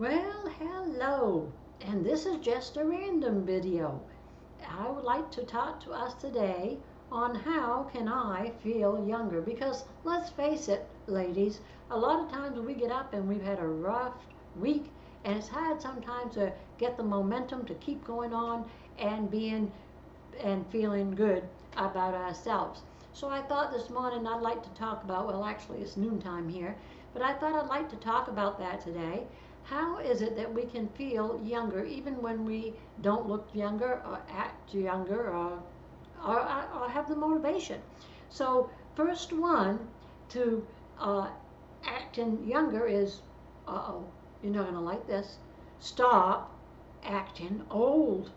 Well, hello, and this is just a random video. I would like to talk to us today on how can I feel younger, because let's face it, ladies, a lot of times we get up and we've had a rough week, and it's hard sometimes to get the momentum to keep going on and being and feeling good about ourselves. So I thought this morning I'd like to talk about, well, actually it's noontime here, but I thought I'd like to talk about that today. How is it that we can feel younger even when we don't look younger or act younger or have the motivation? So, first one to acting younger is, uh-oh, you're not going to like this. Stop acting old.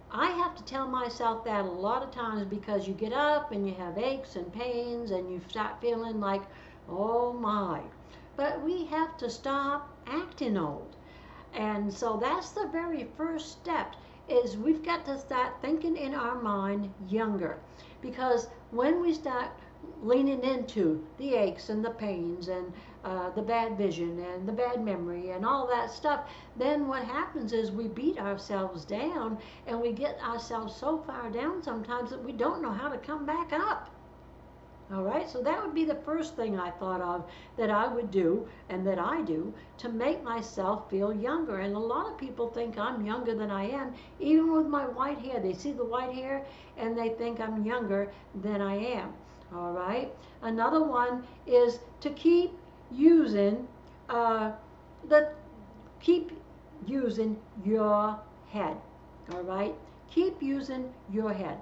I have to tell myself that a lot of times because you get up and you have aches and pains and you start feeling like, oh my. But we have to stop acting old. And so that's the very first step is we've got to start thinking in our mind younger. Because when we start leaning into the aches and the pains and the bad vision and the bad memory and all that stuff, then what happens is we beat ourselves down and we get ourselves so far down sometimes that we don't know how to come back up. All right, so that would be the first thing I thought of that I would do and that I do to make myself feel younger. And a lot of people think I'm younger than I am, even with my white hair. They see the white hair and they think I'm younger than I am. All right, another one is to keep using the keep using your head. All right, keep using your head.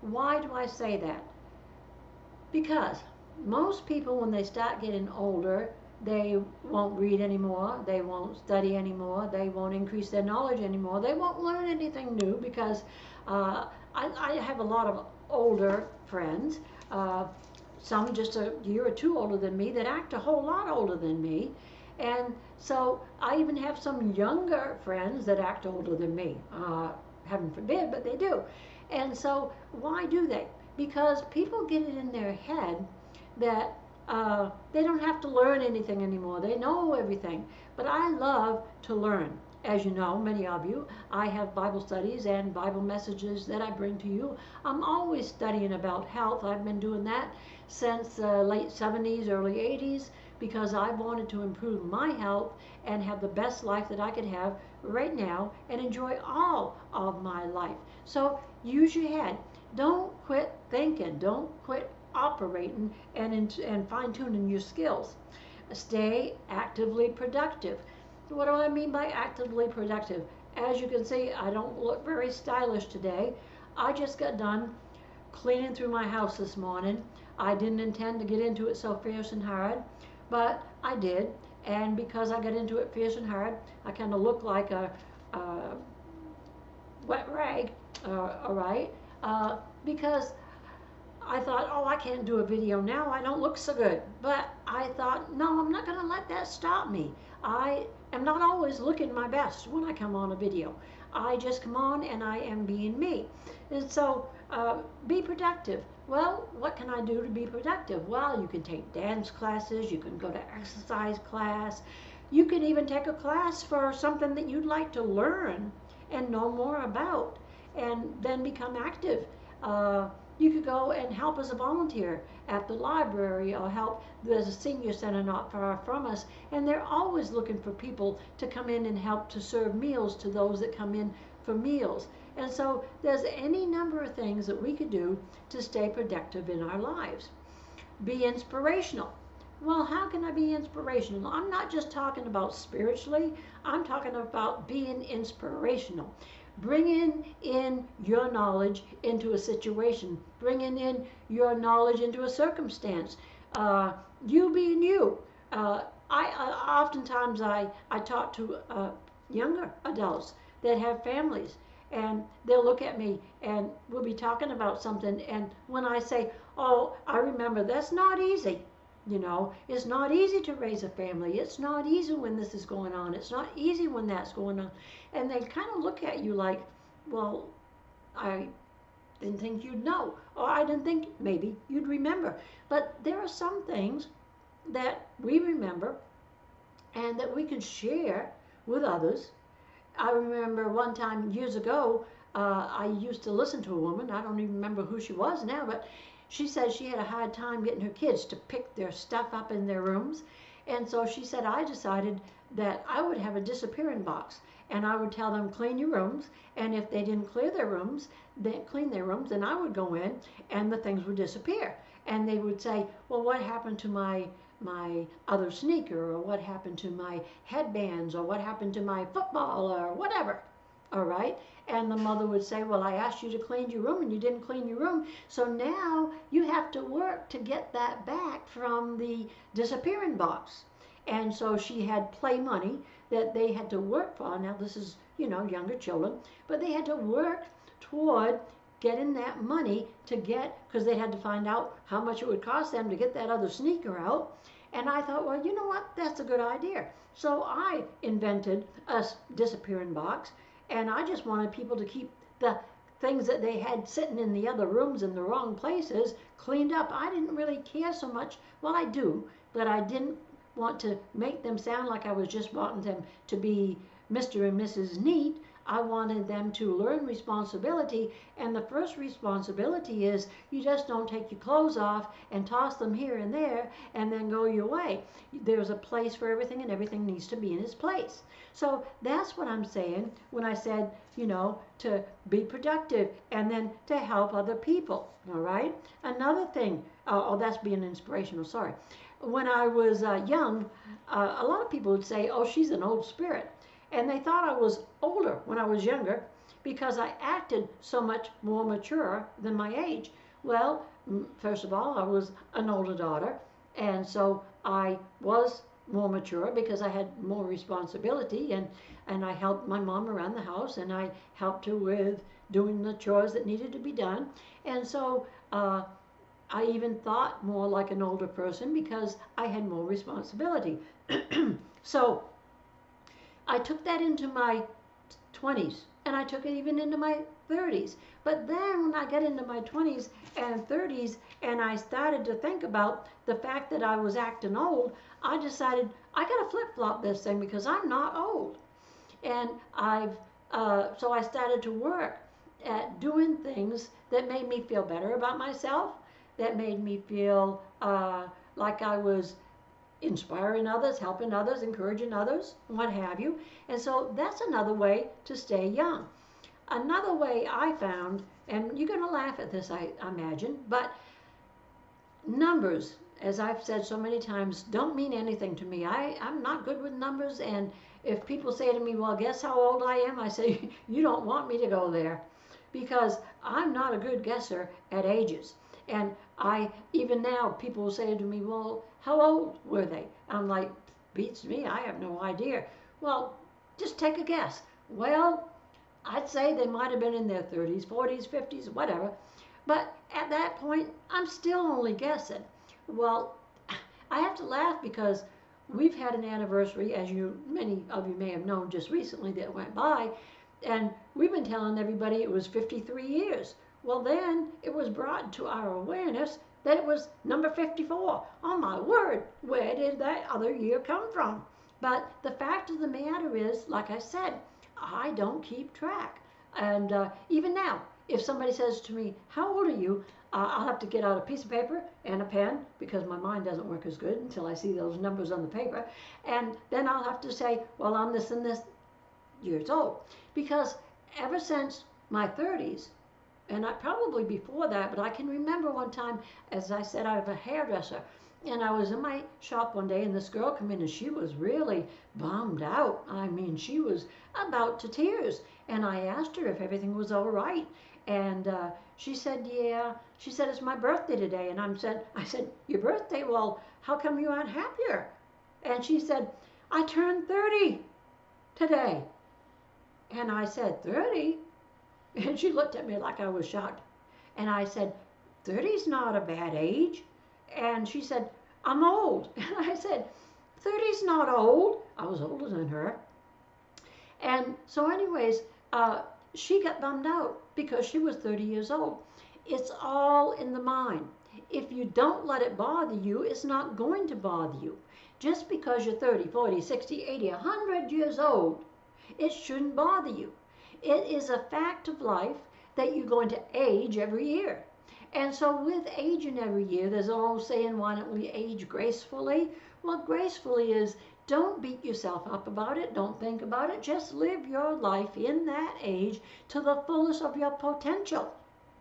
Why do I say that? Because most people, when they start getting older, they won't read anymore, they won't study anymore, they won't increase their knowledge anymore, they won't learn anything new because I have a lot of older friends, uh, some just a year or two older than me that act a whole lot older than me. And so I even have some younger friends that act older than me. Heaven forbid, but they do. And so why do they? Because people get it in their head that they don't have to learn anything anymore. They know everything. But I love to learn. As you know, many of you, I have Bible studies and Bible messages that I bring to you. I'm always studying about health. I've been doing that since the late 70s, early 80s, because I wanted to improve my health and have the best life that I could have right now and enjoy all of my life. So use your head. Don't quit thinking. Don't quit operating and fine tuning your skills. Stay actively productive. What do I mean by actively productive? As you can see, I don't look very stylish today. I just got done cleaning through my house this morning. I didn't intend to get into it so fierce and hard, but I did. And because I got into it fierce and hard, I kind of look like a wet rag, all right? Because I thought, oh, I can't do a video now. I don't look so good. But I thought, no, I'm not going to let that stop me. I am not always looking my best when I come on a video. I just come on and I am being me. And so be productive. Well, what can I do to be productive? Well, you can take dance classes. You can go to exercise class. You can even take a class for something that you'd like to learn and know more about and then become active. You could go and help as a volunteer at the library or help. There's a senior center not far from us, and they're always looking for people to come in and help to serve meals to those that come in for meals. And so there's any number of things that we could do to stay productive in our lives. Be inspirational. Well, how can I be inspirational? I'm not just talking about spiritually, I'm talking about being inspirational. Bringing in your knowledge into a situation, bringing in your knowledge into a circumstance. You being you. Oftentimes I talk to younger adults that have families, and they'll look at me and we'll be talking about something, and when I say, oh, I remember, that's not easy. You know, it's not easy to raise a family. It's not easy when this is going on. It's not easy when that's going on. And they kind of look at you like, well, I didn't think you'd know. Or I didn't think maybe you'd remember. But there are some things that we remember, and and that we could share with others. I remember one time years ago, I used to listen to a woman. I don't even remember who she was now, but she said she had a hard time getting her kids to pick their stuff up in their rooms. And so she said, I decided that I would have a disappearing box, and I would tell them, clean your rooms. And if they didn't clean their rooms, then I would go in and the things would disappear. And they would say, well, what happened to my other sneaker, or what happened to my headbands, or what happened to my football, or whatever. All right. And the mother would say, well, I asked you to clean your room and you didn't clean your room, so now you have to work to get that back from the disappearing box. And so she had play money that they had to work for. Now this is, younger children, but they had to work toward getting that money to get, because they had to find out how much it would cost them to get that other sneaker out. And I thought, well, you know what, that's a good idea. So I invented a disappearing box, and I just wanted people to keep the things that they had sitting in the other rooms in the wrong places cleaned up. I didn't really care so much. Well, I do, but I didn't want to make them sound like I was just wanting them to be Mr. and Mrs. Neat. I wanted them to learn responsibility, and the first responsibility is you just don't take your clothes off and toss them here and there and then go your way. There's a place for everything, and everything needs to be in its place. So that's what I'm saying when I said, to be productive and then to help other people, all right? Another thing, that's being inspirational, sorry. When I was young, a lot of people would say, oh, she's an old spirit. And they thought I was older when I was younger because I acted so much more mature than my age. Well, first of all, I was an older daughter, and so I was more mature because I had more responsibility, and I helped my mom around the house, and I helped her with doing the chores that needed to be done. And so I even thought more like an older person because I had more responsibility. So I took that into my 20s, and I took it even into my 30s. But then when I got into my 20s and 30s, and I started to think about the fact that I was acting old, I decided I got to flip-flop this thing because I'm not old. And so I started to work at doing things that made me feel better about myself, that made me feel like I was inspiring others, helping others, encouraging others, what have you. And so that's another way to stay young. Another way I found, and you're going to laugh at this, I imagine, but numbers, as I've said so many times, don't mean anything to me. I'm not good with numbers, and if people say to me, well, guess how old I am? I say, you don't want me to go there, because I'm not a good guesser at ages. And even now, people will say to me, well, how old were they? I'm like, beats me, I have no idea. Well, just take a guess. Well, I'd say they might have been in their 30s, 40s, 50s, whatever. But at that point, I'm still only guessing. Well, I have to laugh because we've had an anniversary, as many of you may have known just recently that went by, and we've been telling everybody it was 53 years. Well, then it was brought to our awareness that it was number 54. Oh my word, where did that other year come from? But the fact of the matter is, like I said, I don't keep track. And even now, if somebody says to me, how old are you? I'll have to get out a piece of paper and a pen because my mind doesn't work as good until I see those numbers on the paper. And then I'll have to say, well, I'm this and this years old. Because ever since my 30s, and probably before that, but I can remember one time, as I said, I have a hairdresser, and I was in my shop one day, and this girl came in, and she was really bummed out. I mean, she was about to tears, and I asked her if everything was all right, and she said, yeah. She said, it's my birthday today, and I said, your birthday? Well, how come you aren't happier? And she said, I turned 30 today. And I said, 30? And she looked at me like I was shocked. And I said, 30's not a bad age. And she said, I'm old. And I said, 30's not old. I was older than her. And so anyways, she got bummed out because she was 30 years old. It's all in the mind. If you don't let it bother you, it's not going to bother you. Just because you're 30, 40, 60, 80, 100 years old, it shouldn't bother you. It is a fact of life that you're going to age every year. And so with aging every year, there's an old saying, why don't we age gracefully? Well, gracefully is don't beat yourself up about it. Don't think about it. Just live your life in that age to the fullest of your potential.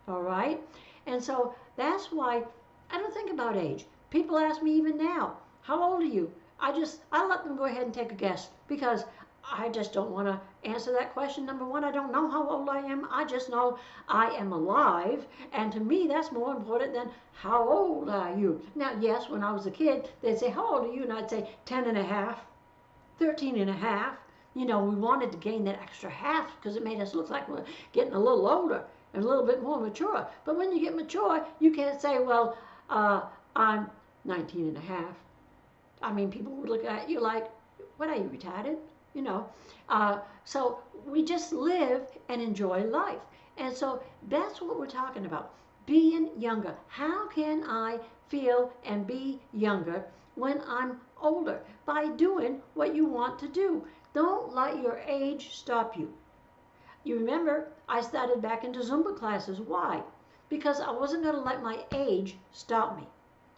All right? And so that's why I don't think about age. People ask me even now, how old are you? I let them go ahead and take a guess because I just don't want to answer that question. Number one, I don't know how old I am. I just know I am alive. And to me, that's more important than how old are you? Now, yes, when I was a kid, they'd say, how old are you? And I'd say 10 and a half, 13 and a half. You know, we wanted to gain that extra half because it made us look like we're getting a little older and a little bit more mature. But when you get mature, you can't say, well, I'm 19 and a half. I mean, people would look at you like, what are you, retarded? You know, so we just live and enjoy life. And so that's what we're talking about, being younger. How can I feel and be younger when I'm older? By doing what you want to do. Don't let your age stop you. You remember, I started back into Zumba classes. Why? Because I wasn't going to let my age stop me.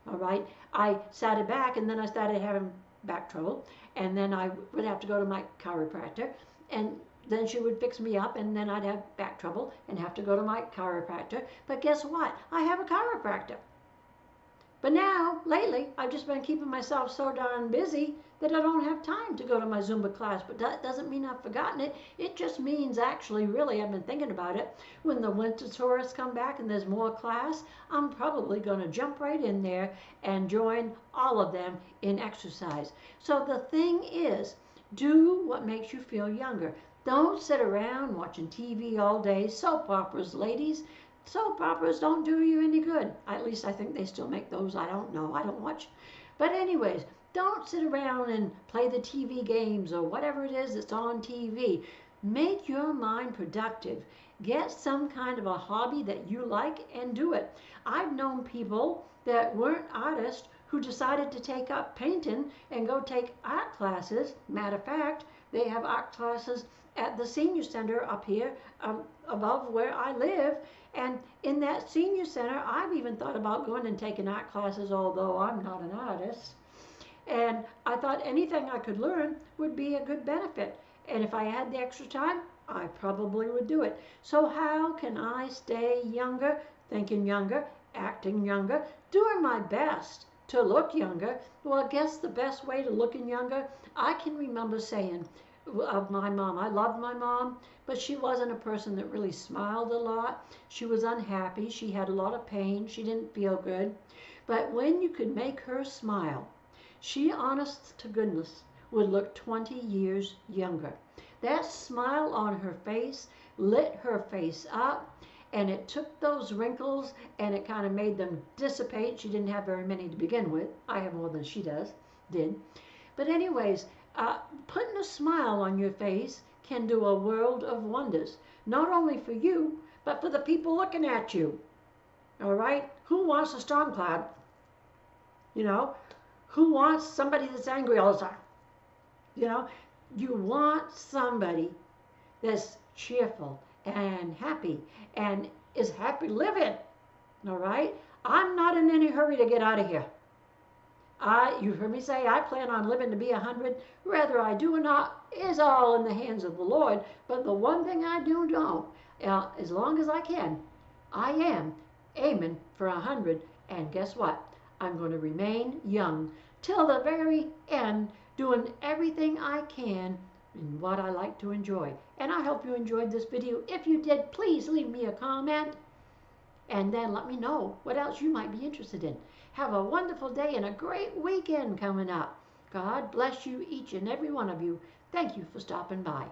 All right? I started back and then I started having back trouble, and then I would have to go to my chiropractor, and then she would fix me up, and then I'd have back trouble and have to go to my chiropractor. But guess what? I have a chiropractor. But now, lately, I've just been keeping myself so darn busy that I don't have time to go to my Zumba class. But that doesn't mean I've forgotten it. It just means, actually, really, I've been thinking about it. When the winter tourists come back and there's more class, I'm probably going to jump right in there and join all of them in exercise. So the thing is, do what makes you feel younger. Don't sit around watching TV all day. Soap operas, ladies. Soap operas don't do you any good. At least I think they still make those. I don't know. I don't watch. But anyways, don't sit around and play the TV games or whatever it is that's on TV. Make your mind productive. Get some kind of a hobby that you like and do it. I've known people that weren't artists who decided to take up painting and go take art classes. Matter of fact, they have art classes at the senior center up here above where I live. And in that senior center, I've even thought about going and taking art classes, although I'm not an artist. And I thought anything I could learn would be a good benefit. And if I had the extra time, I probably would do it. So how can I stay younger, thinking younger, acting younger, doing my best to look younger? Well, I guess the best way to looking younger, I can remember saying of my mom, I loved my mom, but she wasn't a person that really smiled a lot. She was unhappy. She had a lot of pain. She didn't feel good. But when you could make her smile, she, honest to goodness, would look 20 years younger. That smile on her face lit her face up, and it took those wrinkles and it kind of made them dissipate. She didn't have very many to begin with. I have more than she did. But anyways, putting a smile on your face can do a world of wonders, not only for you, but for the people looking at you. All right? Who wants a storm cloud? You know? Who wants somebody that's angry all the time? You know? You want somebody that's cheerful and happy and is happy living. All right? I'm not in any hurry to get out of here. You heard me say I plan on living to be 100. Whether I do or not is all in the hands of the Lord. But the one thing I do know, as long as I can, I am aiming for 100. And guess what? I'm going to remain young till the very end, doing everything I can in what I like to enjoy. And I hope you enjoyed this video. If you did, please leave me a comment. And then let me know what else you might be interested in. Have a wonderful day and a great weekend coming up. God bless you, each and every one of you. Thank you for stopping by.